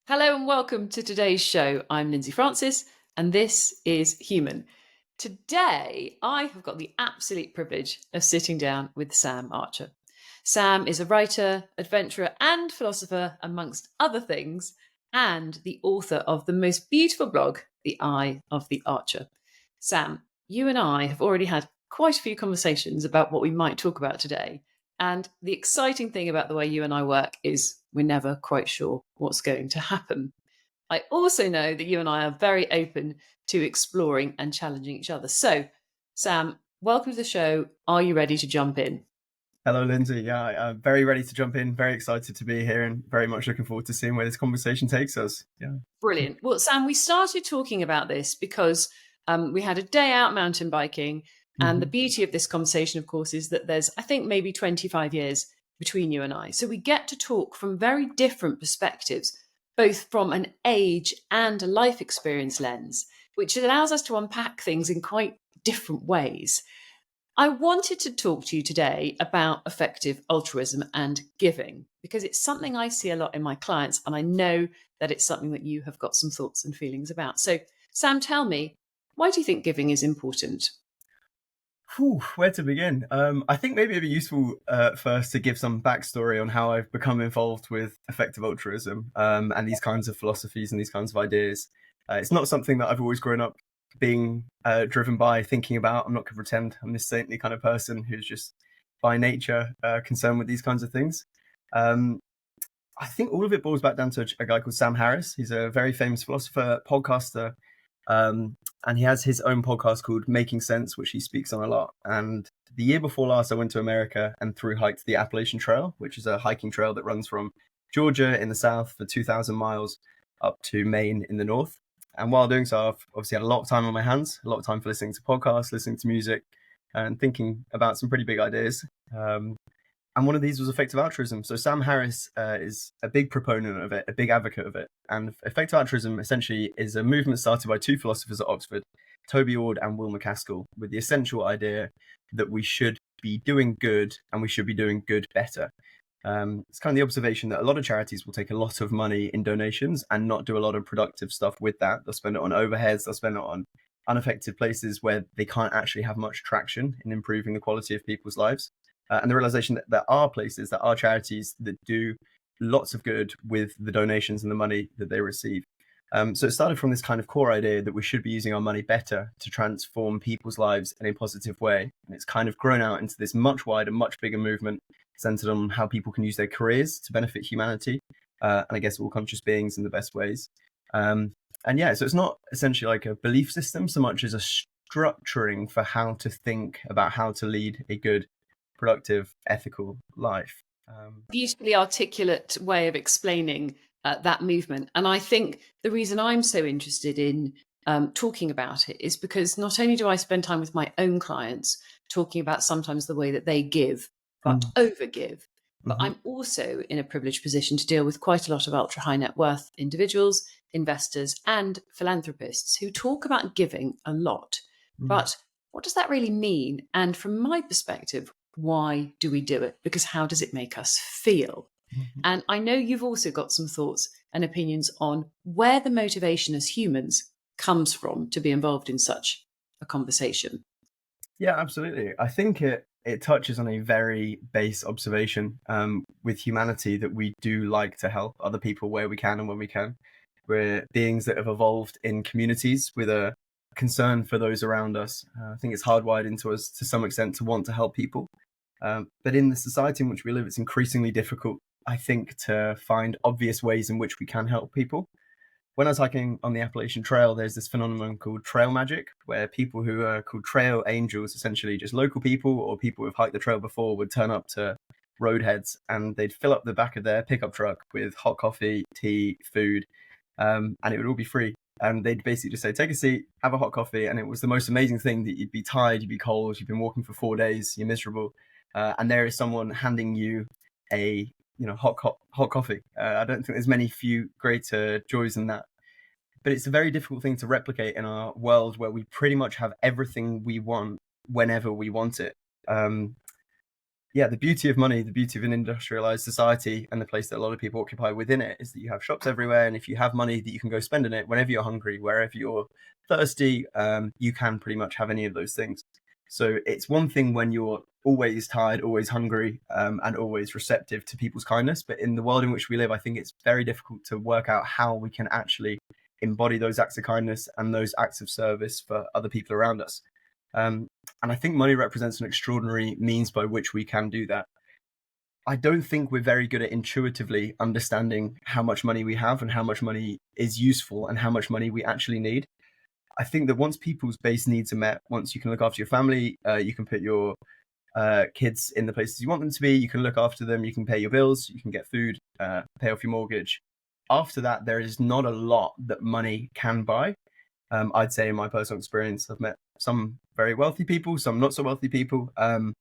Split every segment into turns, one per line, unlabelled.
Hello and welcome to today's show. I'm Lindsey Francis and this is Human. Today, I have got the absolute privilege of sitting down with Sam Archer. Sam is a writer, adventurer, and philosopher, amongst other things, and the author of the most beautiful blog, The Eye of the Archer. Sam, you and I have already had quite a few conversations about what we might talk about today. And the exciting thing about the way you and I work is we're never quite sure what's going to happen. I also know that you and I are very open to exploring and challenging each other. So, Sam, welcome to the show. Are you ready to jump in?
Hello, Lindsey. Yeah, I'm very ready to jump in. Very excited to be here and very much looking forward to seeing where this conversation takes us. Yeah.
Brilliant. Well, Sam, we started talking about this because we had a day out mountain biking. And the
hmm
beauty of this conversation, of course, is that there's, I think, maybe 25 years between you and I. So we get to talk from very different perspectives, both from an age and a life experience lens, which allows us to unpack things in quite different ways. I wanted to talk to you today about effective altruism and giving because it's something I see a lot in my clients, and I know that it's something that you have got some thoughts and feelings about. So, Sam, tell me, why do you think giving is important?
Where to begin? I think maybe it'd be useful first to give some backstory on how I've become involved with effective altruism and these kinds of philosophies and these kinds of ideas. It's not something that I've always grown up being driven by, thinking about. I'm not going to pretend I'm this saintly kind of person who's just by nature concerned with these kinds of things. Um, I think all of it boils back down to a guy called Sam Harris. He's a very famous philosopher, podcaster, and he has his own podcast called Making Sense, which he speaks on a lot. And the year before last, I went to America and through hiked the Appalachian Trail, which is a hiking trail that runs from Georgia in the south for 2,000 miles up to Maine in the north. And while doing so, I've obviously had a lot of time on my hands, a lot of time for listening to podcasts, listening to music, and thinking about some pretty big ideas. And one of these was effective altruism. So Sam Harris is a big proponent of it, a big advocate of it. And effective altruism essentially is a movement started by two philosophers at Oxford, Toby Ord and Will MacAskill, with the essential idea that we should be doing good and we should be doing good better. It's kind of the observation that a lot of charities will take a lot of money in donations and not do a lot of productive stuff with that. They'll spend it on overheads, they'll spend it on unaffected places where they can't actually have much traction in improving the quality of people's lives. And the realization that there are places, there are charities that do lots of good with the donations and the money that they receive. So it started from this kind of core idea that we should be using our money better to transform people's lives in a positive way. And it's kind of grown out into this much wider, much bigger movement centered on how people can use their careers to benefit humanity, and I guess all conscious beings in the best ways. And yeah, so it's not essentially like a belief system so much as a structuring for how to think about how to lead a good, productive, ethical life.
Beautifully articulate way of explaining that movement. And I think the reason I'm so interested in talking about it is because not only do I spend time with my own clients talking about sometimes the way that they give, but
Mm,
overgive. But
mhm,
I'm also in a privileged position to deal with quite a lot of ultra high net worth individuals, investors, and philanthropists who talk about giving a lot.
mm,
But what does that really mean? And from my perspective, why do we do it? Because how does it make us feel?
mhm.
And I know you've also got some thoughts and opinions on where the motivation as humans comes from to be involved in such a conversation.
Yeah, absolutely. I think it touches on a very base observation with humanity that we do like to help other people where we can and when we can. We're beings that have evolved in communities with a concern for those around us. I think it's hardwired into us to some extent to want to help people. But in the society in which we live, it's increasingly difficult, I think, to find obvious ways in which we can help people. When I was hiking on the Appalachian Trail, there's this phenomenon called trail magic, where people who are called trail angels, essentially just local people or people who've hiked the trail before, would turn up to roadheads and they'd fill up the back of their pickup truck with hot coffee, tea, food, and it would all be free. And they'd basically just say, take a seat, have a hot coffee. And it was the most amazing thing that you'd be tired, you'd be cold, you've been walking for 4 days, you're miserable. And there is someone handing you a hot coffee. I don't think there's many few greater joys than that. But it's a very difficult thing to replicate in our world where we pretty much have everything we want whenever we want it. Um, yeah, the beauty of money, the beauty of an industrialized society, and the place that a lot of people occupy within it is that you have shops everywhere, and if you have money that you can go spend in it whenever you're hungry, wherever you're thirsty, you can pretty much have any of those things. So it's one thing when you're always tired, always hungry, and always receptive to people's kindness. But in the world in which we live, I think it's very difficult to work out how we can actually embody those acts of kindness and those acts of service for other people around us. And I think money represents an extraordinary means by which we can do that. I don't think we're very good at intuitively understanding how much money we have and how much money is useful and how much money we actually need. I think that once people's base needs are met, once you can look after your family, you can put your kids in the places you want them to be, you can look after them, you can pay your bills, you can get food, pay off your mortgage. After that, there is not a lot that money can buy. I'd say in my personal experience, I've met some very wealthy people, some not so wealthy people. And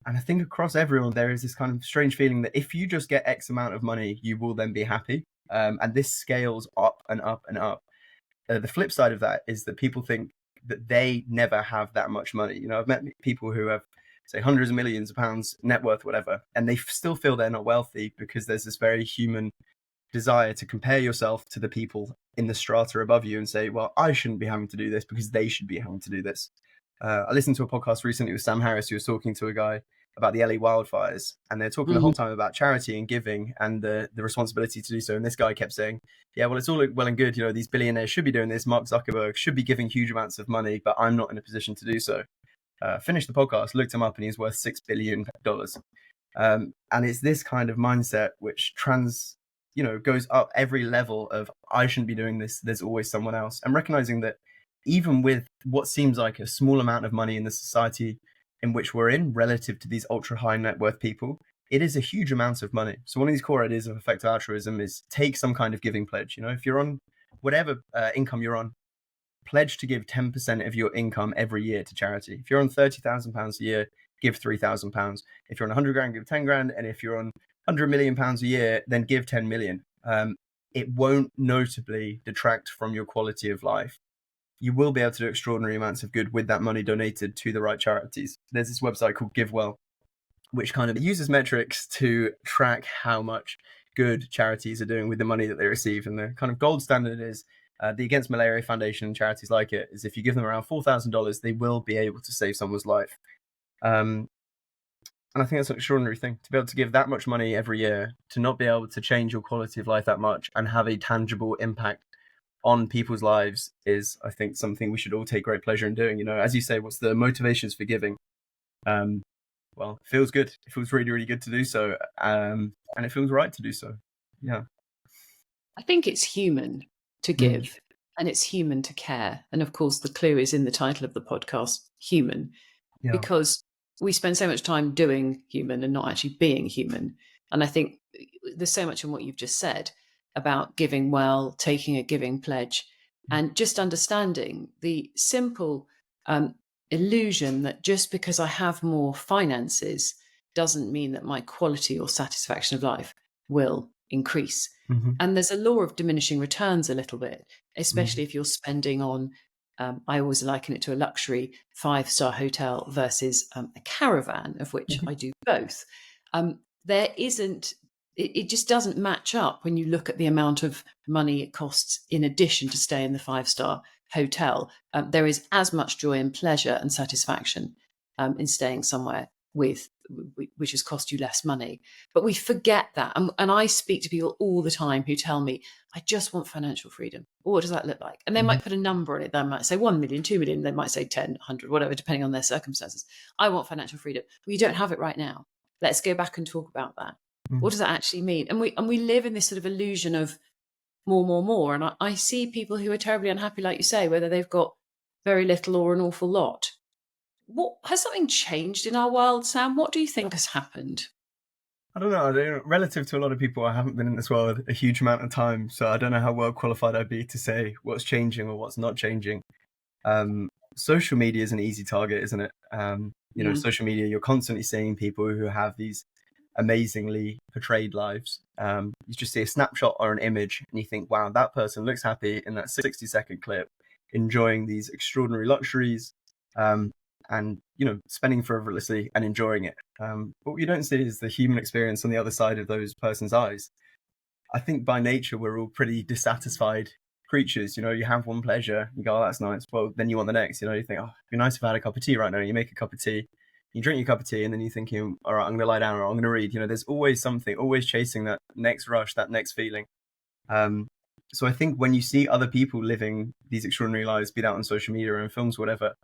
I think across everyone, there is this kind of strange feeling that if you just get X amount of money, you will then be happy. And this scales up and up and up. The flip side of that is that people think that they never have that much money. You know, I've met people who have, say, hundreds of millions of pounds net worth, whatever, and they still feel they're not wealthy because there's this very human desire to compare yourself to the people in the strata above you and say, well, I shouldn't be having to do this because they should be having to do this. I listened to a podcast recently with Sam Harris, who was talking to a guy about the LA wildfires, and they're talking the whole time about charity and giving and the responsibility to do so. And this guy kept saying, yeah, well, it's all well and good, you know, these billionaires should be doing this, Mark Zuckerberg should be giving huge amounts of money, but I'm not in a position to do so. Finished the podcast, looked him up, and he's worth $6 billion. And it's this kind of mindset which goes up every level of, I shouldn't be doing this, there's always someone else. And recognizing that even with what seems like a small amount of money in the society in which we're in relative to these ultra high net worth people, it is a huge amount of money. So one of these core ideas of effective altruism is take some kind of giving pledge. You know, if you're on whatever income you're on, pledge to give 10% of your income every year to charity. If you're on £30,000 a year, give £3,000. If you're on 100 grand, give 10 grand. And if you're on 100 million pounds a year, then give 10 million. It won't notably detract from your quality of life. You will be able to do extraordinary amounts of good with that money donated to the right charities. There's this website called GiveWell, which kind of uses metrics to track how much good charities are doing with the money that they receive. And the kind of gold standard is the Against Malaria Foundation and charities like it is if you give them around $4,000, they will be able to save someone's life. And I think that's an extraordinary thing, to be able to give that much money every year, to not be able to change your quality of life that much and have a tangible impact on people's lives is, I think, something we should all take great pleasure in doing. You know, as you say, what's the motivations for giving? Well, it feels good. It feels really, really good to do so. And it feels right to do so. Yeah.
I think it's human to give and it's human to care. And of course, the clue is in the title of the podcast, human, because we spend so much time doing human and not actually being human. And I think there's so much in what you've just said about giving well, taking a giving pledge, and just understanding the simple illusion that just because I have more finances doesn't mean that my quality or satisfaction of life will increase. And there's a law of diminishing returns a little bit, especially if you're spending on, I always liken it to a luxury 5-star hotel versus a caravan, of which I do both. There isn't, it just doesn't match up when you look at the amount of money it costs in addition to stay in the 5-star hotel. There is as much joy and pleasure and satisfaction in staying somewhere which has cost you less money. But we forget that. And I speak to people all the time who tell me, I just want financial freedom. Well, what does that look like? And they might put a number on it. They might say 1 million, 2 million. They might say 10, 100, whatever, depending on their circumstances. I want financial freedom. Well, you don't have it right now. Let's go back and talk about that. What does that actually mean? And we live in this sort of illusion of more. And I see people who are terribly unhappy, like you say, whether they've got very little or an awful lot. What has something changed in our world, Sam? What do you think has happened?
I don't know. Relative to a lot of people, I haven't been in this world a huge amount of time, so I don't know how well qualified I'd be to say what's changing or what's not changing. Social media is an easy target, isn't it? Social media, you're constantly seeing people who have these amazingly portrayed lives. You just see a snapshot or an image and you think, wow, that person looks happy in that 60-second clip, enjoying these extraordinary luxuries. and spending frivolously and enjoying it. What you don't see is the human experience on the other side of those person's eyes. I think by nature we're all pretty dissatisfied creatures. You have one pleasure, you go, oh, that's nice. Well, then you want the next. You think, oh, it'd be nice if I had a cup of tea right now. You make a cup of tea, you drink your cup of tea, and then you're thinking, all right, I'm going to lie down or I'm going to read. There's always something, always chasing that next rush, that next feeling. So I think when you see other people living these extraordinary lives, be that on social media or in films, whatever,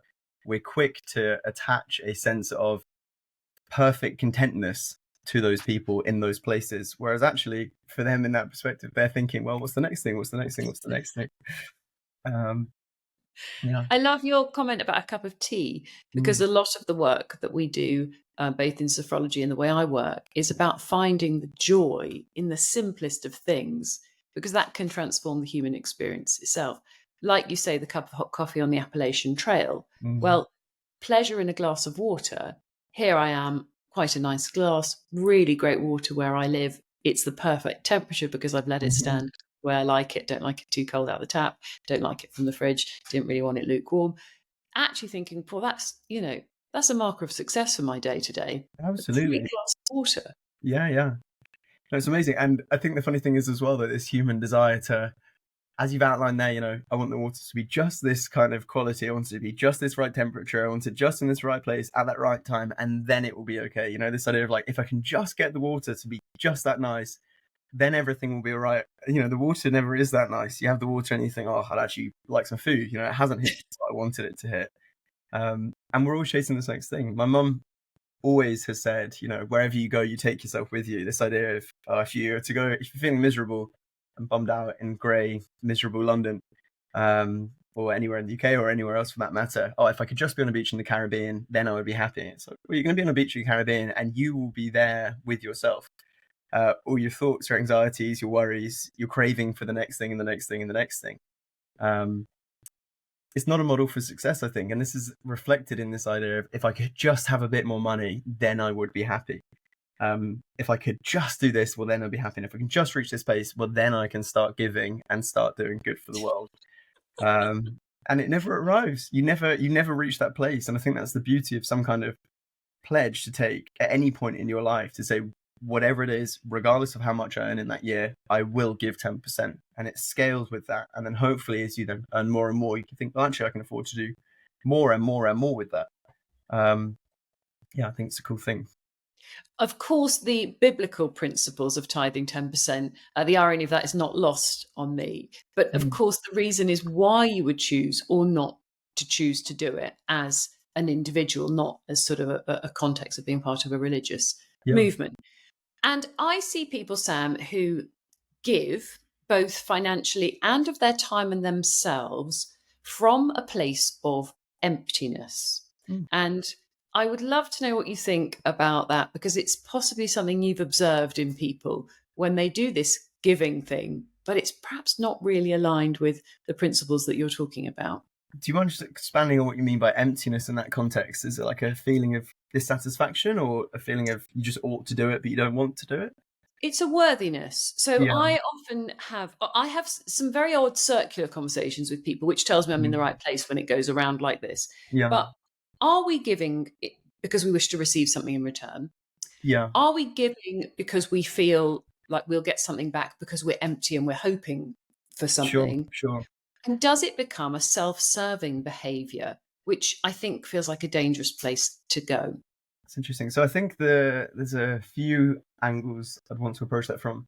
we're quick to attach a sense of perfect contentness to those people in those places. Whereas actually, for them in that perspective, they're thinking, well, what's the next thing? What's the next thing? What's the next thing? Yeah.
I love your comment about a cup of tea, because
Mm.
a lot of the work that we do, both in sophrology and the way I work, is about finding the joy in the simplest of things, because that can transform the human experience itself. Like you say, the cup of hot coffee on the Appalachian Trail.
Mm.
Well, pleasure in a glass of water. Here I am, quite a nice glass, really great water where I live. It's the perfect temperature because I've let it
Mhm.
stand where I like it. Don't like it too cold out of the tap. Don't like it from the fridge. Didn't really want it lukewarm. Actually thinking, well, that's a marker of success for my day to day. A great
Absolutely.
glass of water.
Yeah, yeah. No, it's amazing. And I think the funny thing is as well that this human desire to, as you've outlined there, I want the water to be just this kind of quality. I want it to be just this right temperature. I want it just in this right place at that right time, and then it will be okay. This idea of like, if I can just get the water to be just that nice, then everything will be all right. The water never is that nice. You have the water and you think, oh, I'd actually like some food. It hasn't hit what I wanted it to hit. And we're all chasing this next thing. My mum always has said, wherever you go, you take yourself with you. This idea of if you're feeling miserable and bummed out in grey, miserable London, or anywhere in the UK or anywhere else for that matter, if I could just be on a beach in the Caribbean, then I would be happy. It's like, well, you're going to be on a beach in the Caribbean and you will be there with yourself. All your thoughts, your anxieties, your worries, your craving for the next thing and the next thing and the next thing. It's not a model for success, I think. And this is reflected in this idea of, if I could just have a bit more money, then I would be happy. If I could just do this, well, then I'd be happy. And if I can just reach this place, well, then I can start giving and start doing good for the world. And it never arrives. You never reach that place. And I think that's the beauty of some kind of pledge to take at any point in your life, to say, whatever it is, regardless of how much I earn in that year, I will give 10%. And it scales with that. And then hopefully, as you then earn more and more, you can think, well, actually, I can afford to do more and more and more with that. Yeah, I think it's a cool thing.
Of course, the biblical principles of tithing 10%, the irony of that is not lost on me. But of course, the reason is why you would choose or not to choose to do it as an individual, not as sort of a context of being part of a religious
Yeah.
movement. And I see people, Sam, who give both financially and of their time and themselves from a place of emptiness.
Mm.
And I would love to know what you think about that, because it's possibly something you've observed in people when they do this giving thing, but it's perhaps not really aligned with the principles that you're talking about.
Do you mind just expanding on what you mean by emptiness in that context? Is it like a feeling of dissatisfaction, or a feeling of you just ought to do it, but you don't want to do it?
It's a worthiness. So
Yeah.
I have some very odd circular conversations with people, which tells me I'm in the
Mm.
right place when it goes around like this.
Yeah.
But are we giving it because we wish to receive something in return?
Yeah.
Are we giving because we feel like we'll get something back because we're empty and we're hoping for
Sure.
something?
Sure.
And does it become a self-serving behavior, which I think feels like a dangerous place to go?
It's interesting. So I think there's a few angles I'd want to approach that from.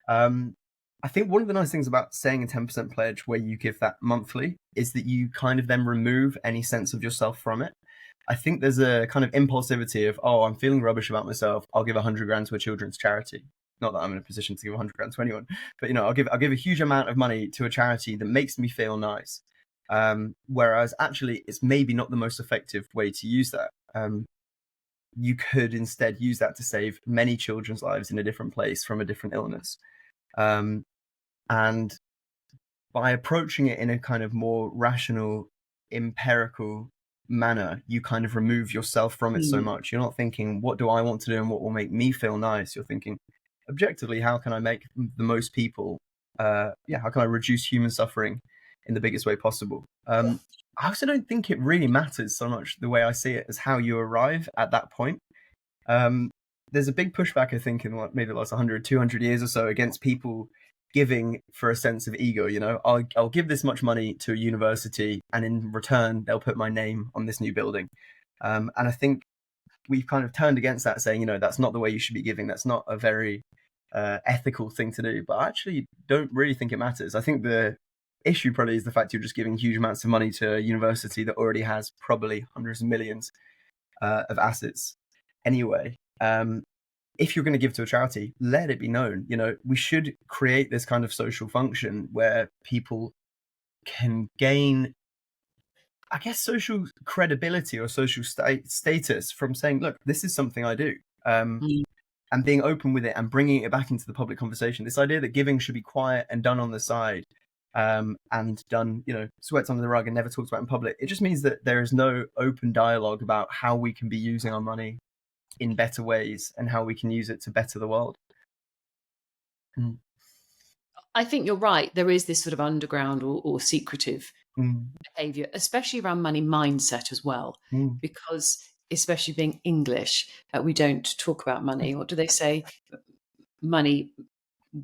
I think one of the nice things about saying a 10% pledge where you give that monthly is that you kind of then remove any sense of yourself from it. I think there's a kind of impulsivity of, oh, I'm feeling rubbish about myself, I'll give 100 grand to a children's charity. Not that I'm in a position to give 100 grand to anyone, but I'll give a huge amount of money to a charity that makes me feel nice. Whereas actually, it's maybe not the most effective way to use that. You could instead use that to save many children's lives in a different place from a different illness. And by approaching it in a kind of more rational, empirical manner, you kind of remove yourself from it so
Mm.
much. You're not thinking, what do I want to do and what will make me feel nice? You're thinking, objectively, how can I make the most people, how can I reduce human suffering in the biggest way possible? I also don't think it really matters so much the way I see it as how you arrive at that point. Um, there's a big pushback, I think, in like maybe the last 100, 200 years or so against people giving for a sense of ego. You know, I'll give this much money to a university, and in return, they'll put my name on this new building. And I think we've kind of turned against that, saying, you know, that's not the way you should be giving. That's not a very ethical thing to do. But I actually don't really think it matters. I think the issue probably is the fact you're just giving huge amounts of money to a university that already has probably hundreds of millions of assets anyway. If you're going to give to a charity, let it be known. You know, we should create this kind of social function where people can gain, I guess, social credibility or social status from saying, look, this is something I do.
Mm.
And being open with it and bringing it back into the public conversation. This idea that giving should be quiet and done on the side, and done, you know, swept under the rug and never talked about in public. It just means that there is no open dialogue about how we can be using our money in better ways and how we can use it to better the world. Mm.
I think you're right. There is this sort of underground or secretive
Mm.
behavior, especially around money mindset as well,
Mm.
because especially being English, we don't talk about money. What do they say? Money,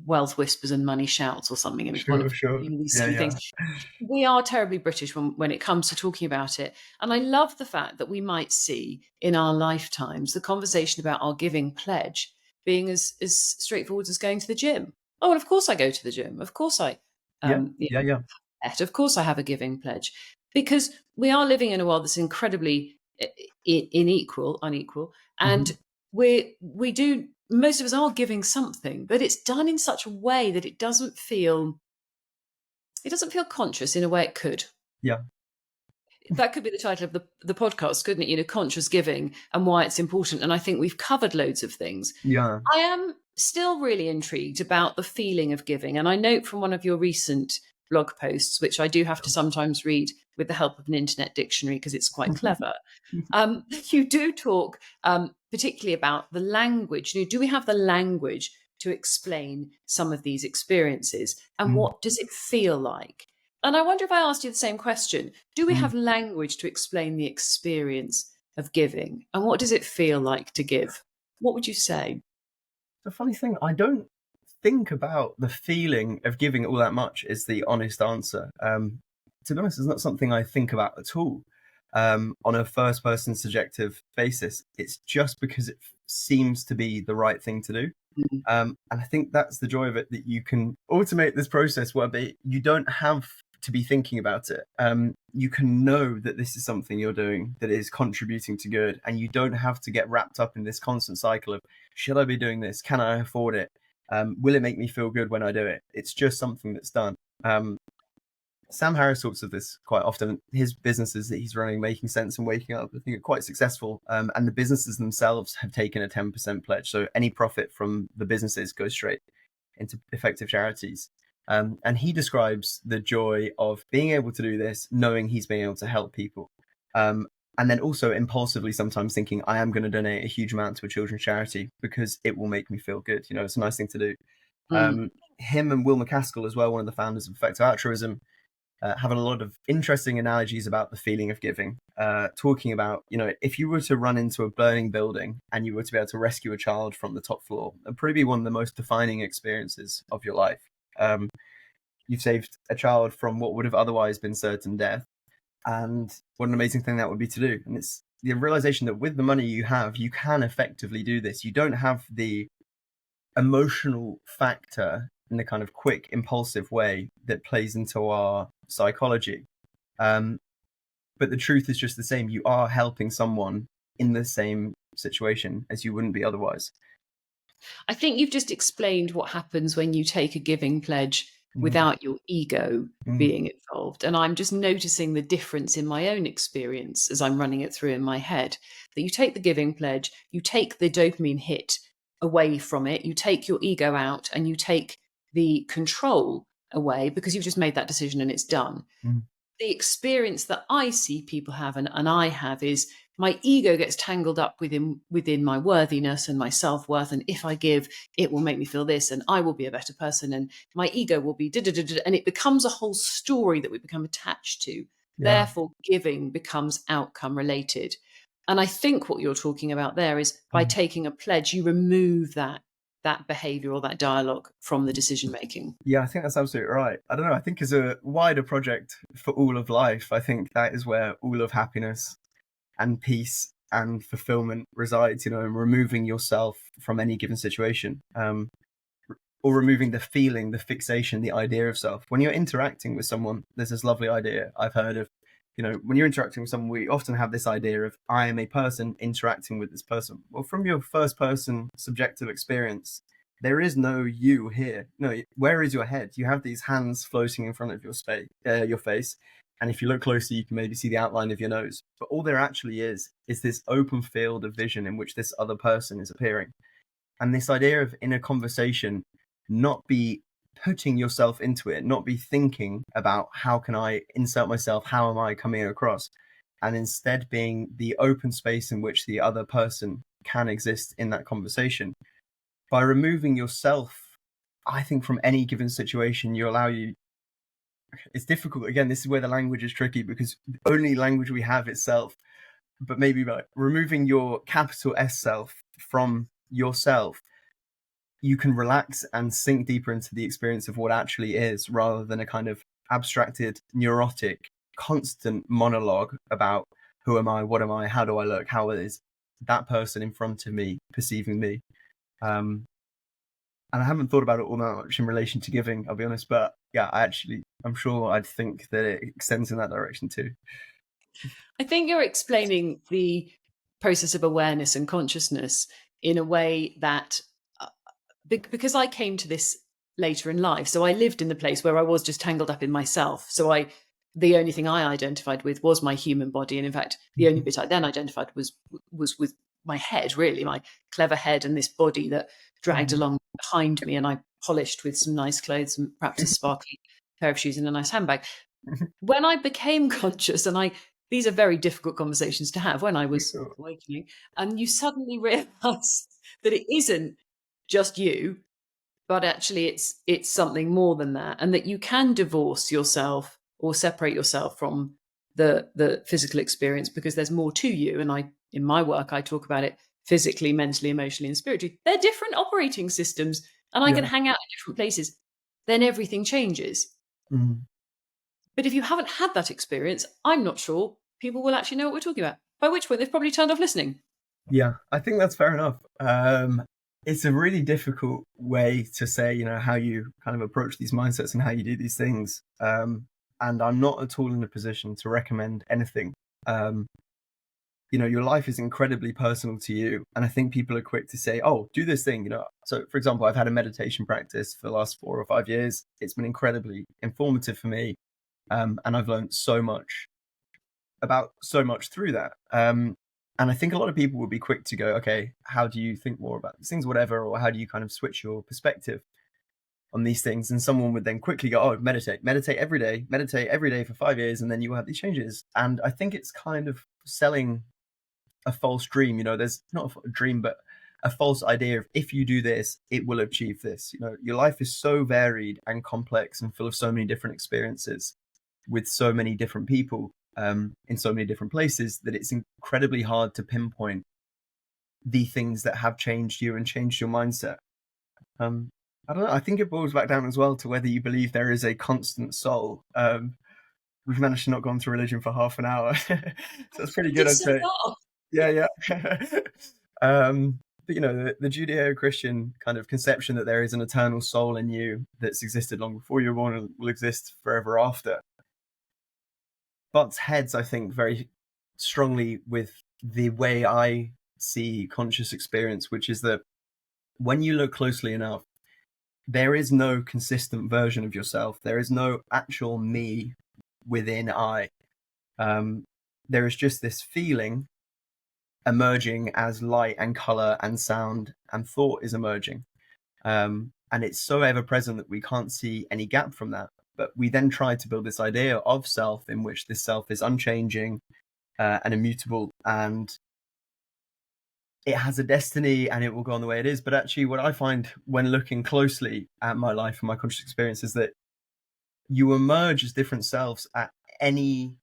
wealth whispers and money shouts, or something. And it's one
Sure,
of
sure.
these
Yeah,
silly things.
yeah.
We are terribly British when it comes to talking about it. And I love the fact that we might see in our lifetimes the conversation about our giving pledge being as straightforward as going to the gym. Oh, and of course I go to the gym. Of course I,
Yeah,
you
yeah, yeah.
of course I have a giving pledge, because we are living in a world that's incredibly unequal,
Hmm.
and we do, most of us are giving something, but it's done in such a way that it doesn't feel conscious in a way it could.
Yeah,
That could be the title of the podcast, couldn't it? Conscious giving and why it's important. And I think we've covered loads of things.
yeah.
I am still really intrigued about the feeling of giving. And I note from one of your recent blog posts, which I do have to sometimes read with the help of an internet dictionary because it's quite clever, you do talk particularly about the language. Do we have the language to explain some of these experiences? And
Mm.
what does it feel like? And I wonder if I asked you the same question. Do we
Mm.
have language to explain the experience of giving? And what does it feel like to give? What would you say?
The funny thing, I don't think about the feeling of giving all that much, is the honest answer. To be honest, it's not something I think about at all. On a first person subjective basis, it's just because it seems to be the right thing to do.
Mm.
And I think that's the joy of it, that you can automate this process whereby you don't have to be thinking about it. You can know that this is something you're doing that is contributing to good, and you don't have to get wrapped up in this constant cycle of, should I be doing this? Can I afford it? Will it make me feel good when I do it? It's just something that's done. Sam Harris talks of this quite often. His businesses that he's running, Making Sense and Waking Up, I think are quite successful. And the businesses themselves have taken a 10% pledge. So any profit from the businesses goes straight into effective charities. And he describes the joy of being able to do this, knowing he's being able to help people. And then also impulsively sometimes thinking, I am going to donate a huge amount to a children's charity because it will make me feel good. You know, it's a nice thing to do.
Mm.
Him and Will McCaskill as well, one of the founders of Effective Altruism, having a lot of interesting analogies about the feeling of giving, talking about, you know, if you were to run into a burning building and you were to be able to rescue a child from the top floor, it'd probably be one of the most defining experiences of your life. You've saved a child from what would have otherwise been certain death. And what an amazing thing that would be to do. And it's the realization that with the money you have, you can effectively do this. You don't have the emotional factor in the kind of quick, impulsive way that plays into our psychology. But the truth is just the same. You are helping someone in the same situation as you wouldn't be otherwise.
I think you've just explained what happens when you take a giving pledge
Mm.
without your ego
Mm.
being involved. And I'm just noticing the difference in my own experience as I'm running it through in my head. That you take the giving pledge, you take the dopamine hit away from it, you take your ego out, and you take the control away because you've just made that decision and it's done.
Mm.
The experience that I see people have and I have is my ego gets tangled up within my worthiness and my self-worth. And if I give, it will make me feel this, and I will be a better person, and my ego will be da, da, da, da, and it becomes a whole story that we become attached to.
Yeah.
Therefore, giving becomes outcome related. And I think what you're talking about there is by
Mm.
taking a pledge, you remove that behavior or that dialogue from the decision making.
Yeah, I think that's absolutely right. I don't know. I think as a wider project for all of life, I think that is where all of happiness and peace and fulfillment resides, and removing yourself from any given situation, or removing the feeling, the fixation, the idea of self. When you're interacting with someone, there's this lovely idea I've heard of, when you're interacting with someone, we often have this idea of, I am a person interacting with this person. Well, from your first person subjective experience, there is no you here. No, where is your head? You have these hands floating in front of your face. And if you look closely, you can maybe see the outline of your nose. But all there actually is this open field of vision in which this other person is appearing. And this idea of, in a conversation, not be putting yourself into it, not be thinking about how can I insert myself, how am I coming across, and instead being the open space in which the other person can exist in that conversation. By removing yourself, I think, from any given situation, it's difficult. Again, this is where the language is tricky, because the only language we have is self. But maybe by removing your capital S self from yourself, you can relax and sink deeper into the experience of what actually is, rather than a kind of abstracted, neurotic, constant monologue about who am I, what am I, how do I look, how is that person in front of me perceiving me. And I haven't thought about it all that much in relation to giving, I'll be honest, but yeah, I'm sure I'd think that it extends in that direction too.
I think you're explaining the process of awareness and consciousness in a way that, because I came to this later in life, so I lived in the place where I was just tangled up in myself. So the only thing I identified with was my human body, and in fact, the only bit I then identified was with my head, really, my clever head, and this body that dragged along behind me, and I polished with some nice clothes and perhaps a sparkly pair of shoes and a nice handbag. When I became conscious, and these are very difficult conversations to have when I was awakening, and you suddenly realize that it isn't just you, but actually it's something more than that, and that you can divorce yourself or separate yourself from the physical experience, because there's more to you. And in my work, I talk about it physically, mentally, emotionally, and spiritually. They're different operating systems, and I can
Yeah.
hang out in different places. Then everything changes.
Mm.
But if you haven't had that experience, I'm not sure people will actually know what we're talking about. By which point they've probably turned off listening.
Yeah, I think that's fair enough. It's a really difficult way to say, how you kind of approach these mindsets and how you do these things. And I'm not at all in a position to recommend anything. Um, your life is incredibly personal to you. And I think people are quick to say, oh, do this thing. So for example, I've had a meditation practice for the last 4 or 5 years. It's been incredibly informative for me. And I've learned so much through that. And I think a lot of people would be quick to go, okay, how do you think more about these things, whatever, or how do you kind of switch your perspective on these things? And someone would then quickly go, oh, meditate every day for 5 years, and then you will have these changes. And I think it's kind of selling a false dream. There's not a dream, but a false idea of, if you do this, it will achieve this. Your life is so varied and complex and full of so many different experiences with so many different people, in so many different places, that it's incredibly hard to pinpoint the things that have changed you and changed your mindset. I don't know. I think it boils back down as well to whether you believe there is a constant soul. We've managed to not go on to religion for half an hour, so that's pretty good, I'd
It's
say.
a lot.
Yeah. But the Judeo-Christian kind of conception that there is an eternal soul in you that's existed long before you were born and will exist forever after, butts heads, I think, very strongly with the way I see conscious experience, which is that when you look closely enough, there is no consistent version of yourself. There is no actual me within I. There is just this feeling emerging as light and color and sound and thought is emerging. And it's so ever present that we can't see any gap from that. But we then try to build this idea of self in which this self is unchanging and immutable, and it has a destiny and it will go on the way it is. But actually, what I find when looking closely at my life and my conscious experience is that you emerge as different selves at any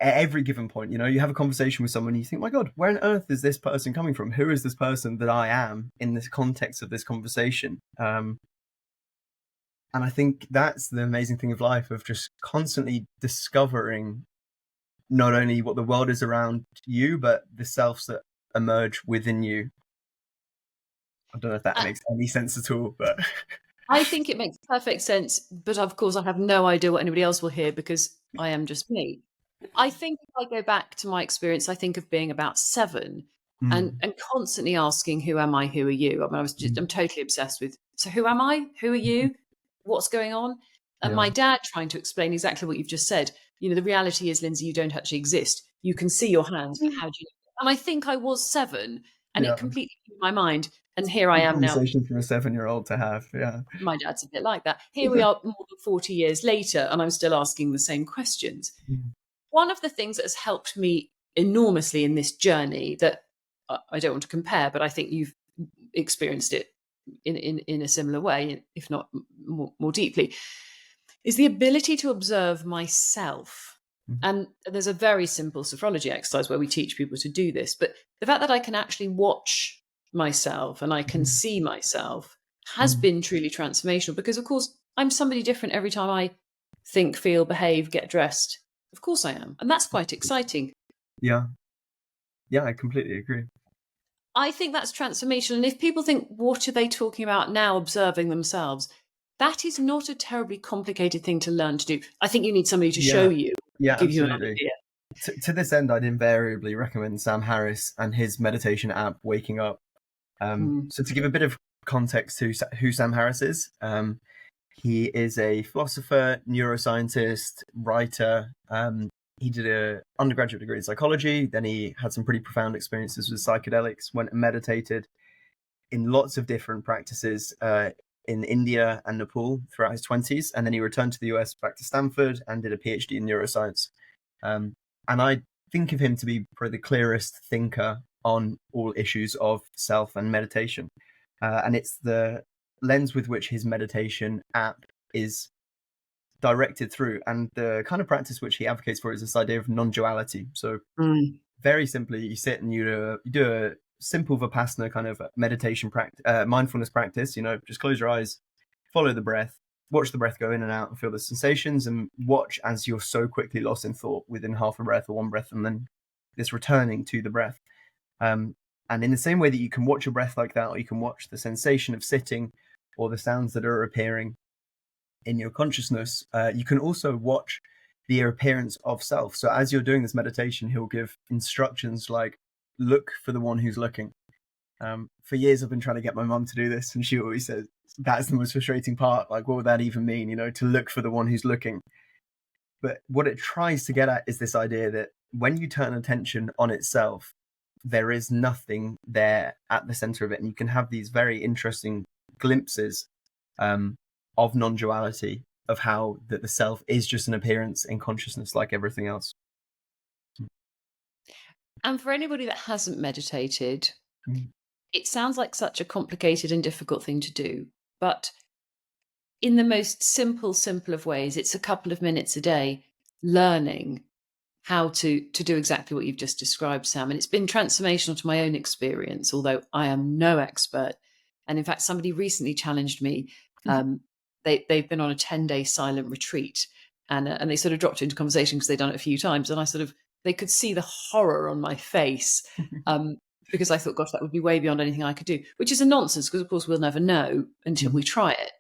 at every given point, you have a conversation with someone, you think, my God, where on earth is this person coming from? Who is this person that I am in this context of this conversation? And I think that's the amazing thing of life, of just constantly discovering not only what the world is around you, but the selves that emerge within you. I don't know if that
Uh,
makes any sense at all, but
I think it makes perfect sense, but of course, I have no idea what anybody else will hear because I am just me. I think if I go back to my experience, I think of being about 7 and
Mm,
constantly asking, "Who am I? Who are you?" I mean, I'm
mm,
totally obsessed with, "So who am I? Who are you? What's going on?" And
yeah,
my dad trying to explain exactly what you've just said. The reality is, Lindsay, you don't actually exist. You can see your hands, but how do you know? And I think I was 7, and it
yeah.
completely blew my mind. And here I
Good
am now.
conversation for a 7-year-old to have. Yeah.
My dad's a bit like that. Here we are more than 40 years later, and I'm still asking the same questions.
Mm,
One of the things that has helped me enormously in this journey that I don't want to compare, but I think you've experienced it in a similar way, if not more deeply, is the ability to observe myself.
mm,
And there's a very simple sophrology exercise where we teach people to do this. But the fact that I can actually watch myself and I can
mm,
see myself has
mm.
been truly transformational because, of course, I'm somebody different every time I think, feel, behave, get dressed. Of course I am. And that's quite exciting.
Yeah. Yeah, I completely agree.
I think that's transformational. And if people think, what are they talking about now, observing themselves? That is not a terribly complicated thing to learn to do. I think you need somebody to show
Yeah.
you,
Yeah,
give you an
absolutely.
idea.
To this end, I'd invariably recommend Sam Harris and his meditation app, Waking Up.
Mm.
So to give a bit of context to who Sam Harris is, he is a philosopher, neuroscientist, writer. He did a undergraduate degree in psychology. Then he had some pretty profound experiences with psychedelics. Went and meditated in lots of different practices in India and Nepal throughout his 20s. And then he returned to the US, back to Stanford, and did a PhD in neuroscience. Um, and I think of him to be probably the clearest thinker on all issues of self and meditation. And it's the lens with which his meditation app is directed through. And the kind of practice which he advocates for is this idea of non duality. So,
Mm.
very simply, you sit and you do a simple Vipassana kind of meditation practice, mindfulness practice. Just close your eyes, follow the breath, watch the breath go in and out, and feel the sensations, and watch as you're so quickly lost in thought within half a breath or one breath, and then this returning to the breath. Um, and in the same way that you can watch your breath like that, or you can watch the sensation of sitting, or the sounds that are appearing in your consciousness, you can also watch the appearance of self. So as you're doing this meditation, he'll give instructions like, look for the one who's looking. For years, I've been trying to get my mum to do this, and she always says, that's the most frustrating part. Like, what would that even mean? To look for the one who's looking. But what it tries to get at is this idea that when you turn attention on itself, there is nothing there at the center of it. And you can have these very interesting glimpses um, of non duality, of how that the self is just an appearance in consciousness like everything else.
And for anybody that hasn't meditated,
Mm.
it sounds like such a complicated and difficult thing to do. But in the most simple of ways, it's a couple of minutes a day learning how to do exactly what you've just described, Sam. And it's been transformational to my own experience, although I am no expert. And in fact, somebody recently challenged me. They've been on a 10-day silent retreat, and they sort of dropped into conversation because they'd done it a few times, and they could see the horror on my face. Because I thought, gosh, that would be way beyond anything I could do, which is a nonsense because, of course, we'll never know until we try it.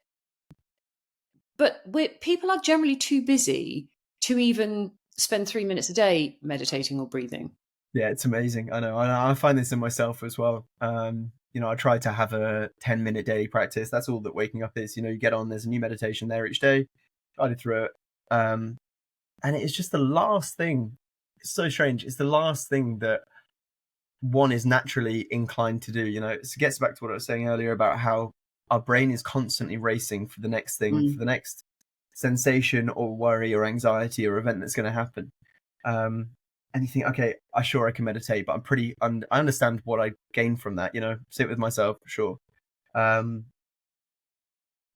But people are generally too busy to even spend 3 minutes a day meditating or breathing.
Yeah, it's amazing. I know. I find this in myself as well. I try to have a 10-minute daily practice. That's all that waking up is. You get on, there's a new meditation there each day. Guided through it. And it's just the last thing. It's so strange. It's the last thing that one is naturally inclined to do. It gets back to what I was saying earlier about how our brain is constantly racing for the next thing, for
Mm.
the next sensation or worry or anxiety or event that's going to happen. And you think, okay, I can meditate, but I understand what I gain from that, sit with myself, sure.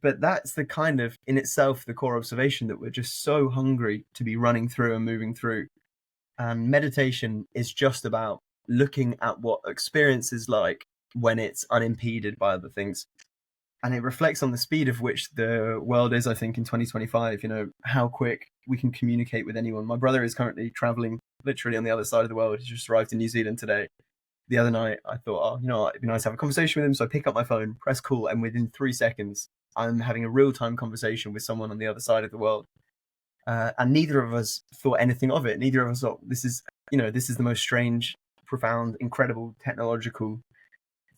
But that's the kind of, in itself, the core observation that we're just so hungry to be running through and moving through. And meditation is just about looking at what experience is like when it's unimpeded by other things. And it reflects on the speed of which the world is, I think, in 2025, how quick we can communicate with anyone. My brother is currently traveling literally on the other side of the world. He just arrived in New Zealand today. The other night, I thought, it'd be nice to have a conversation with him. So I pick up my phone, press call, and within 3 seconds, I'm having a real-time conversation with someone on the other side of the world. And neither of us thought anything of it. Neither of us thought this is the most strange, profound, incredible technological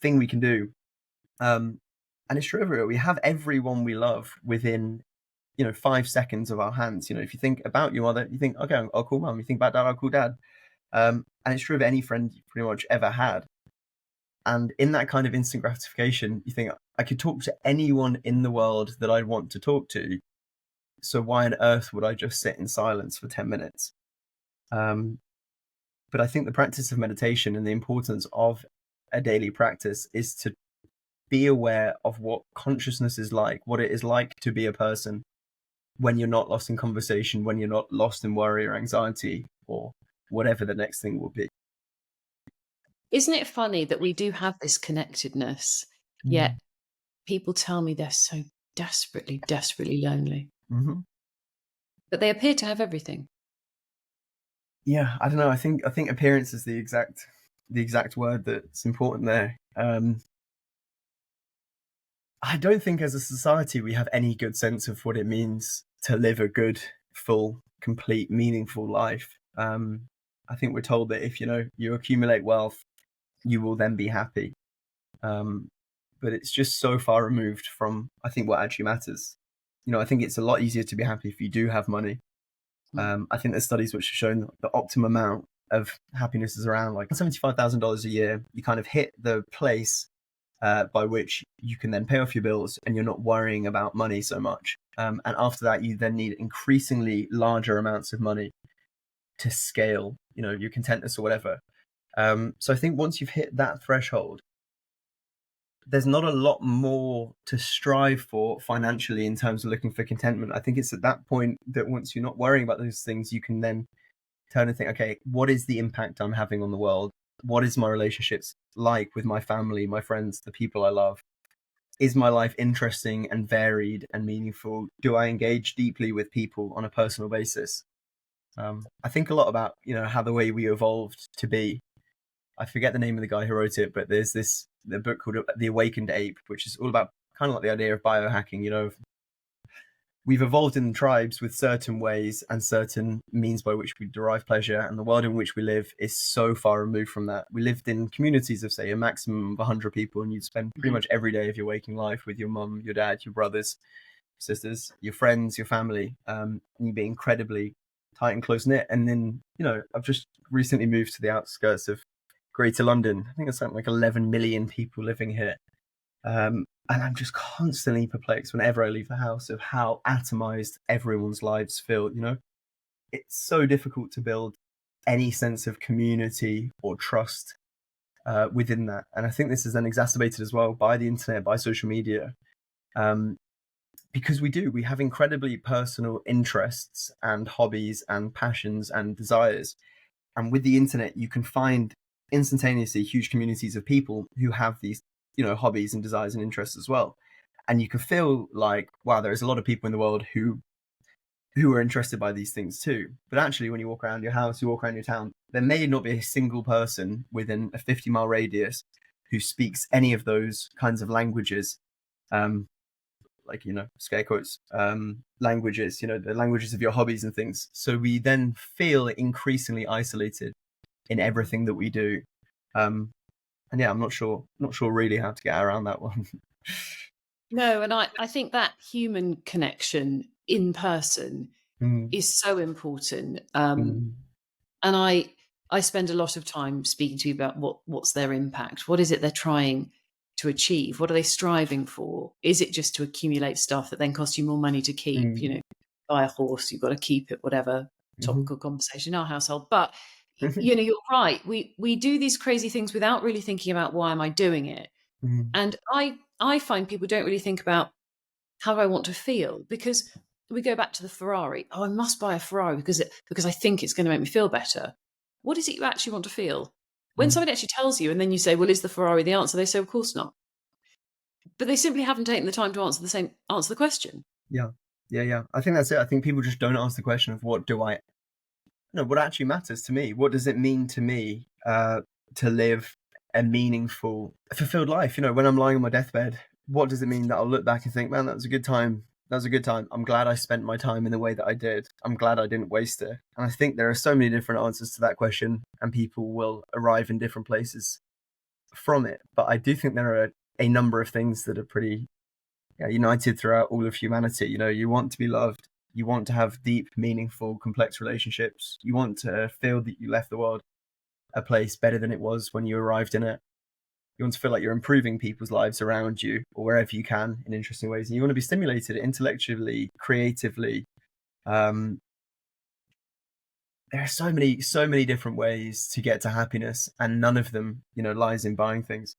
thing we can do. And it's true everywhere. We have everyone we love within 5 seconds of our hands. If you think about your mother, you think, okay, I'll call mum. You think about dad, I'll call dad. And it's true of any friend you pretty much ever had. And in that kind of instant gratification, you think, I could talk to anyone in the world that I'd want to talk to. So why on earth would I just sit in silence for 10 minutes? But I think the practice of meditation and the importance of a daily practice is to be aware of what consciousness is like, what it is like to be a person when you're not lost in conversation, when you're not lost in worry or anxiety or whatever the next thing will be.
Isn't it funny that we do have this connectedness, yet people tell me they're so desperately, desperately lonely,
Mm-hmm.
but they appear to have everything.
Yeah, I don't know. I think appearance is the exact word that's important there. I don't think as a society we have any good sense of what it means to live a good, full, complete, meaningful life. I think we're told that if you accumulate wealth, you will then be happy. But it's just so far removed from, I think, what actually matters. I think it's a lot easier to be happy if you do have money. I think there's studies which have shown the optimum amount of happiness is around like $75,000 a year. You kind of hit the place by which you can then pay off your bills and you're not worrying about money so much. And after that, you then need increasingly larger amounts of money to scale, your contentness or whatever. So I think once you've hit that threshold, there's not a lot more to strive for financially in terms of looking for contentment. I think it's at that point that once you're not worrying about those things, you can then turn and think, okay, what is the impact I'm having on the world? What is my relationships like with my family, my friends, the people I love? Is my life interesting and varied and meaningful? Do I engage deeply with people on a personal basis? I think a lot about, how the way we evolved to be. I forget the name of the guy who wrote it, but there's the book called The Awakened Ape, which is all about kind of like the idea of biohacking. We've evolved in tribes with certain ways and certain means by which we derive pleasure, and the world in which we live is so far removed from that. We lived in communities of, say, a maximum of 100 people, and you'd spend pretty much every day of your waking life with your mum, your dad, your brothers, sisters, your friends, your family, and you'd be incredibly tight and close-knit. And then, I've just recently moved to the outskirts of Greater London. I think it's something like 11 million people living here. And I'm just constantly perplexed whenever I leave the house of how atomized everyone's lives feel. It's so difficult to build any sense of community or trust within that. And I think this is then exacerbated as well by the internet, by social media. Because we have incredibly personal interests and hobbies and passions and desires. And with the internet, you can find instantaneously huge communities of people who have these hobbies and desires and interests as well, and you can feel like, wow, there's a lot of people in the world who are interested by these things too. But actually, when you walk around your house, you walk around your town, there may not be a single person within a 50-mile radius who speaks any of those kinds of languages, like scare quotes, languages, the languages of your hobbies and things. So we then feel increasingly isolated in everything that we do. And yeah, I'm not sure really how to get around that one.
No, and I think that human connection in person
Mm,
is so important.
mm,
And I spend a lot of time speaking to you about what's their impact. What is it they're trying to achieve? What are they striving for? Is it just to accumulate stuff that then costs you more money to keep?
mm,
Buy a horse, you've got to keep it, whatever.
mhm,
Topical conversation in our household. But you're right. We do these crazy things without really thinking about why am I doing it.
mm,
And I find people don't really think about how do I want to feel, because we go back to the Ferrari. Oh, I must buy a Ferrari because I think it's going to make me feel better. what is it you actually want to feel? When
Mm.
somebody actually tells you and then you say, well, is the Ferrari the answer? They say, of course not. But they simply haven't taken the time to answer the question.
Yeah. Yeah, yeah. I think that's it. I think people just don't ask the question of what do I no, what actually matters to me? What does it mean to me to live a meaningful, fulfilled life? You know, when I'm lying on my deathbed, what does it mean that I'll look back and think, man, that was a good time. That was a good time. I'm glad I spent my time in the way that I did. I'm glad I didn't waste it. And I think there are so many different answers to that question, and people will arrive in different places from it. But I do think there are a number of things that are pretty united throughout all of humanity. You know, you want to be loved. You want to have deep, meaningful, complex relationships. You want to feel that you left the world a place better than it was when you arrived in it. You want to feel like you're improving people's lives around you or wherever you can in interesting ways. And you want to be stimulated intellectually, creatively. Um, there are so many different ways to get to happiness, and none of them, lies in buying things.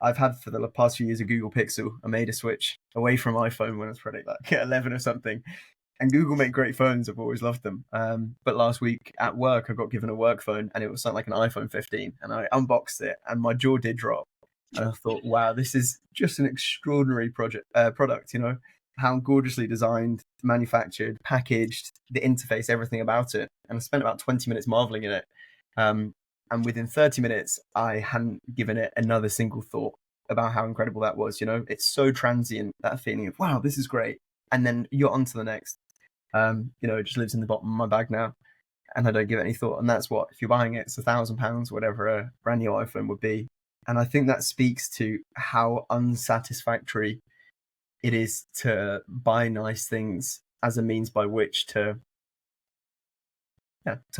I've had for the past few years a Google Pixel. I made a switch away from iPhone when I was probably like 11 or something. And Google make great phones. I've always loved them. But last week at work, I got given a work phone, and it was something like an iPhone 15. And I unboxed it, and my jaw did drop. And I thought, wow, this is just an extraordinary product. You know, how gorgeously designed, manufactured, packaged, the interface, everything about it. And I spent about 20 minutes marveling in it. And within 30 minutes, I hadn't given it another single thought about how incredible that was. You know, it's so transient, that feeling of, wow, this is great. And then you're on to the next. It just lives in the bottom of my bag now, and I don't give it any thought. And that's what, if you're buying it, it's £1,000, whatever a brand new iPhone would be. And I think that speaks to how unsatisfactory it is to buy nice things as a means by which to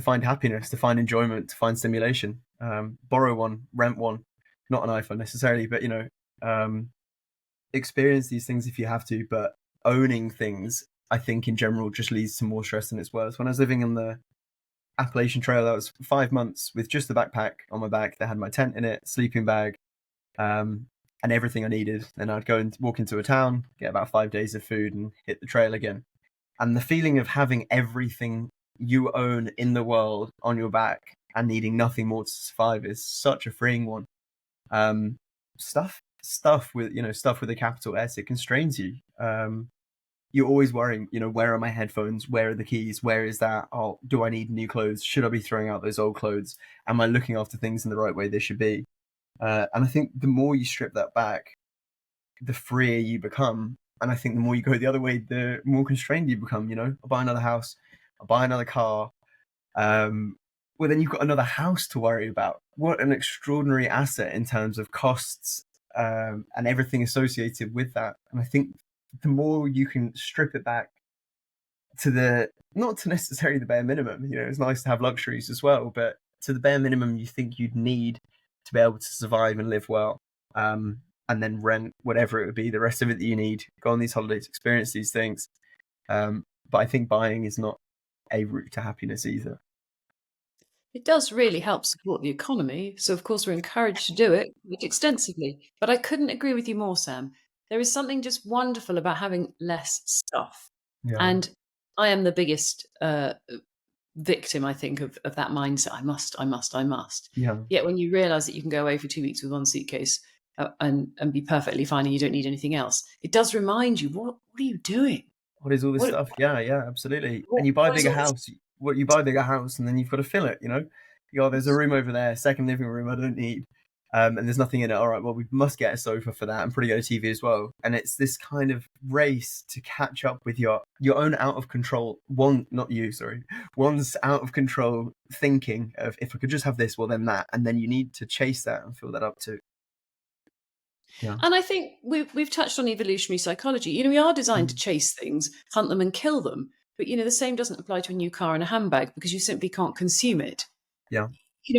find happiness, to find enjoyment, to find stimulation. Borrow one, rent one, not an iPhone necessarily, but experience these things if you have to. But owning things, I think in general, just leads to more stress than it's worth. When I was living in the Appalachian Trail, that was 5 months with just a backpack on my back that had my tent in it, sleeping bag, and everything I needed. Then I'd go and walk into a town, get about 5 days of food, and hit the trail again. And the feeling of having everything you own in the world on your back and needing nothing more to survive is such a freeing one. Stuff with a capital S, it constrains you. You're always worrying, where are my headphones? Where are the keys? Where is that? Oh, do I need new clothes? Should I be throwing out those old clothes? Am I looking after things in the right way they should be? And I think the more you strip that back, the freer you become. And I think the more you go the other way, the more constrained you become. I'll buy another house, I'll buy another car. Well, then you've got another house to worry about. What an extraordinary asset in terms of costs and everything associated with that. And I think the more you can strip it back to not to necessarily the bare minimum, it's nice to have luxuries as well, but to the bare minimum you think you'd need to be able to survive and live well, and then rent whatever it would be, the rest of it that you need, go on these holidays, experience these things. But I think buying is not a route to happiness either.
It does really help support the economy, so of course we're encouraged to do it quite extensively. But I couldn't agree with you more, Sam. There is something just wonderful about having less stuff.
Yeah.
And I am the biggest victim, I think, of that mindset. I must, I must, I must.
Yeah.
Yet when you realise that you can go away for 2 weeks with one suitcase and be perfectly fine and you don't need anything else, it does remind you, what are you doing?
What is all this
What,
stuff? Yeah, yeah, absolutely. And you buy a
what is
bigger
all this?
house. You buy a bigger house, and then you've got to fill it. There's a room over there, second living room I don't need, and there's nothing in it. All right, well, we must get a sofa for that, and probably get a TV as well. And it's this kind of race to catch up with your own out of control. One's out of control thinking of, if I could just have this, well then that, and then you need to chase that and fill that up too. Yeah.
And I think we've touched on evolutionary psychology. We are designed to chase things, hunt them, and kill them. But the same doesn't apply to a new car and a handbag because you simply can't consume it.
Yeah.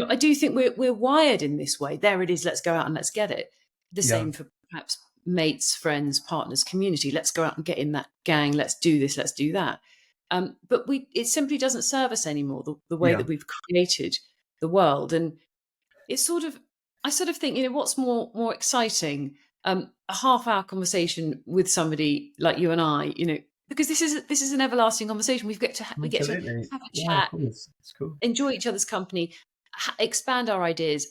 I do think we're wired in this way. There it is. Let's go out and let's get it. The
Yeah.
same for perhaps mates, friends, partners, community. Let's go out and get in that gang. Let's do this. Let's do that. But it simply doesn't serve us anymore. The way
Yeah.
that we've created the world, and it's I sort of think, what's more exciting? A half-hour conversation with somebody like you and I, because this is an everlasting conversation. We get to
Absolutely.
have a
Yeah, of
chat,
course. It's cool.
enjoy each other's company, expand our ideas,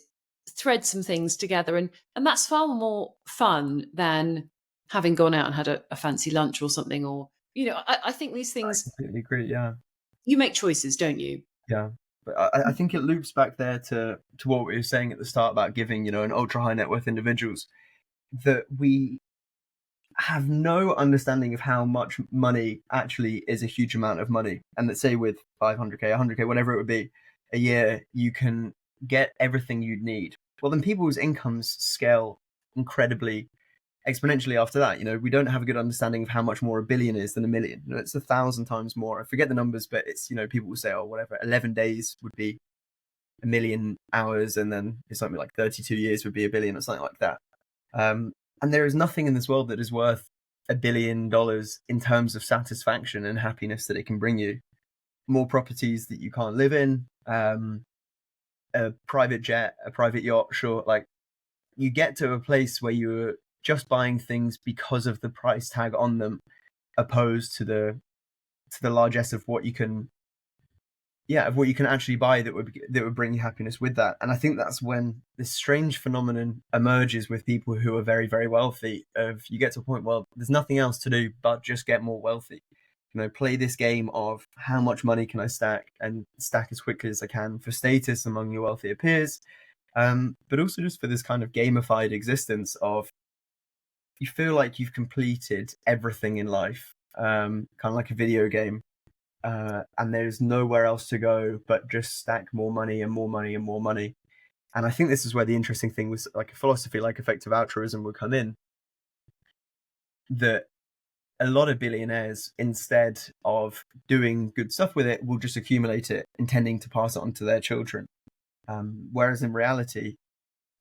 thread some things together, and that's far more fun than having gone out and had a fancy lunch or something. Or I think these
I
things,
completely agree. Yeah,
you make choices, don't you?
yeah. But I think it loops back there to what we were saying at the start about giving, an ultra high net worth individuals, that we have no understanding of how much money actually is a huge amount of money. And let's say with 500k, 100k, whatever it would be, a year, you can get everything you'd need. Well, then people's incomes scale incredibly exponentially after that. We don't have a good understanding of how much more a billion is than a million. It's 1,000 times more. I forget the numbers, but it's, people will say, oh, whatever, 11 days would be a million hours, and then it's something like 32 years would be a billion or something like that. Um, and there is nothing in this world that is worth $1 billion in terms of satisfaction and happiness that it can bring you. More properties that you can't live in, a private jet, a private yacht, sure. Like, you get to a place where you're just buying things because of the price tag on them, opposed to the largesse of what you can, of what you can actually buy that would bring you happiness with that. And I think that's when this strange phenomenon emerges with people who are very, very wealthy. Of, you get to a point, well, there's nothing else to do but just get more wealthy. Play this game of how much money can I stack, and stack as quickly as I can for status among your wealthier peers, but also just for this kind of gamified existence of, you feel like you've completed everything in life, kind of like a video game, and there's nowhere else to go but just stack more money and more money and more money. And I think this is where the interesting thing with like a philosophy like effective altruism would come in, that a lot of billionaires, instead of doing good stuff with it, will just accumulate it, intending to pass it on to their children. Whereas in reality,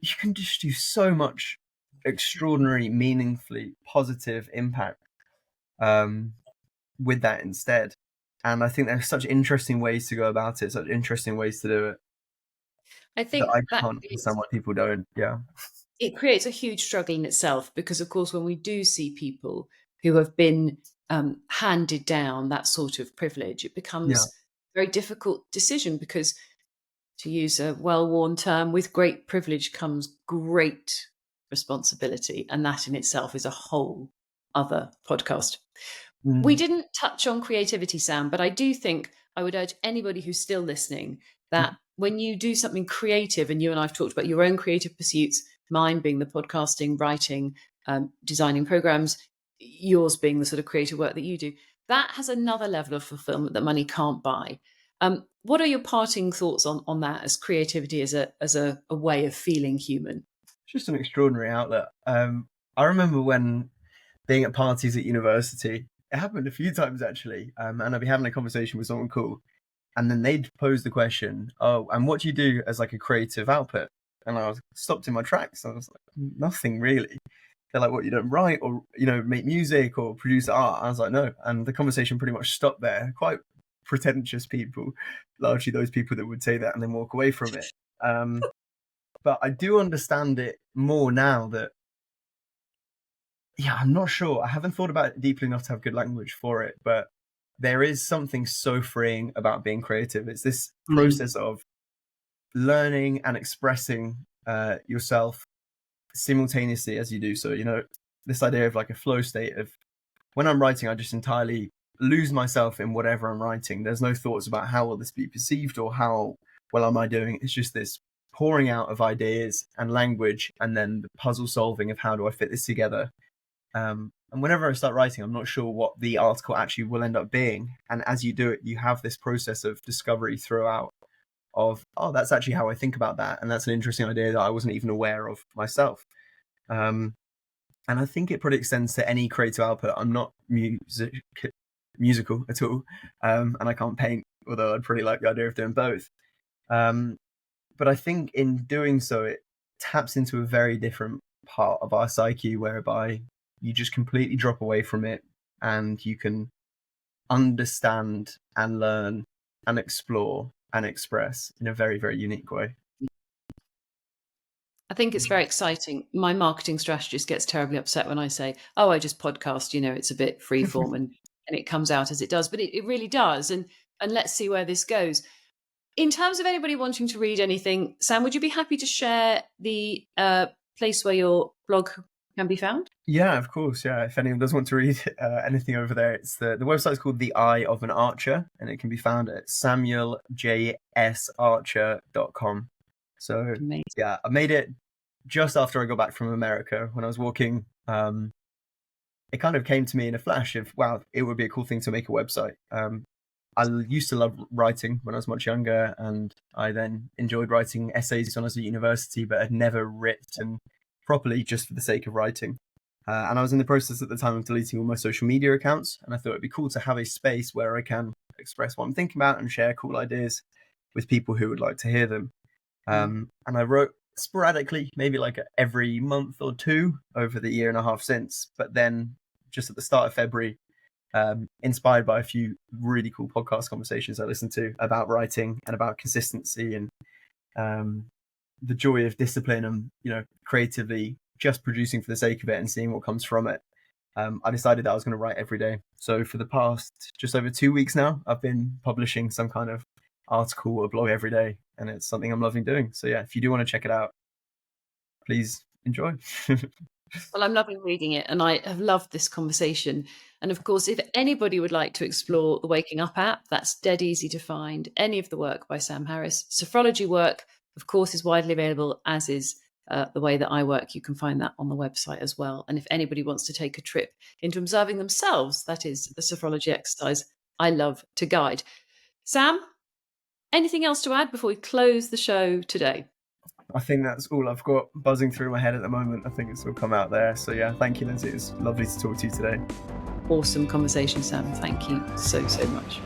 you can just do so much extraordinary, meaningfully positive impact with that instead. And I think there's such interesting ways to go about it, such interesting ways to do it,
I
that
think
I
that
can't understand why people don't. Yeah.
it creates a huge struggle in itself, because of course when we do see people who have been handed down that sort of privilege, it
Yeah.
becomes a very difficult decision, because, to use a well-worn term, with great privilege comes great responsibility, and that in itself is a whole other podcast. We
Mm.
didn't touch on creativity, Sam, but I do think I would urge anybody who's still listening that when you do something creative, and you and I've talked about your own creative pursuits, mine being the podcasting, writing, designing programs, yours being the sort of creative work that you do, that has another level of fulfillment that money can't buy. What are your parting thoughts on that, as creativity as a way of feeling human?
It's just an extraordinary outlet. I remember when being at parties at university, it happened a few times actually, and I'd be having a conversation with someone cool, and then they'd pose the question, "Oh, and what do you do as like a creative output?" And I was stopped in my tracks. I was like, "Nothing really." They're like, "What, you don't write or make music or produce art?" I was like, "No," and the conversation pretty much stopped there. Quite pretentious people, largely those people that would say that and then walk away from it. But I do understand it more now that, yeah, I'm not sure. I haven't thought about it deeply enough to have good language for it, but there is something so freeing about being creative. It's this
Mm.
process of learning and expressing yourself simultaneously as you do so. This idea of like a flow state of, when I'm writing, I just entirely lose myself in whatever I'm writing. There's no thoughts about how will this be perceived or how well am I doing. It's just this pouring out of ideas and language, and then the puzzle solving of how do I fit this together. And whenever I start writing, I'm not sure what the article actually will end up being. And as you do it, you have this process of discovery throughout of, oh, that's actually how I think about that. And that's an interesting idea that I wasn't even aware of myself. And I think it probably extends to any creative output. I'm not musical at all. And I can't paint, although I'd pretty like the idea of doing both. But I think in doing so, it taps into a very different part of our psyche, whereby you just completely drop away from it and you can understand and learn and explore and express in a very, very unique way.
I think it's very exciting. My marketing strategist gets terribly upset when I say, "Oh, I just podcast. It's a bit freeform and it comes out as it does," but it really does. And let's see where this goes. In terms of anybody wanting to read anything, Sam, would you be happy to share the place where your blog can be found?
Yeah, of course. Yeah, if anyone does want to read anything over there, it's the website is called The Eye of an Archer, and it can be found at samueljsarcher.com. So
Amazing.
yeah, I made it just after I got back from America when I was walking. It kind of came to me in a flash of, wow, it would be a cool thing to make a website. I used to love writing when I was much younger, and I then enjoyed writing essays when I was at university, but had never written properly just for the sake of writing. And I was in the process at the time of deleting all my social media accounts, and I thought it'd be cool to have a space where I can express what I'm thinking about and share cool ideas with people who would like to hear them. And I wrote sporadically, maybe like every month or two over the year and a half since. But then just at the start of February, inspired by a few really cool podcast conversations I listened to about writing and about consistency and the joy of discipline and, creatively just producing for the sake of it and seeing what comes from it. I decided that I was going to write every day. So for the past just over 2 weeks now, I've been publishing some kind of article or blog every day, and it's something I'm loving doing. So yeah, if you do want to check it out, please enjoy.
Well, I'm loving reading it, and I have loved this conversation. And of course, if anybody would like to explore the Waking Up app, that's dead easy to find. Any of the work by Sam Harris. Sophrology work, of course, is widely available, as is the way that I work. You can find that on the website as well. And if anybody wants to take a trip into observing themselves, that is a sophrology exercise I love to guide. Sam, anything else to add before we close the show today?
I think that's all I've got buzzing through my head at the moment. I think it's all come out there. So yeah, thank you, Lindsey. It's lovely to talk to you today.
Awesome conversation, Sam. Thank you so much.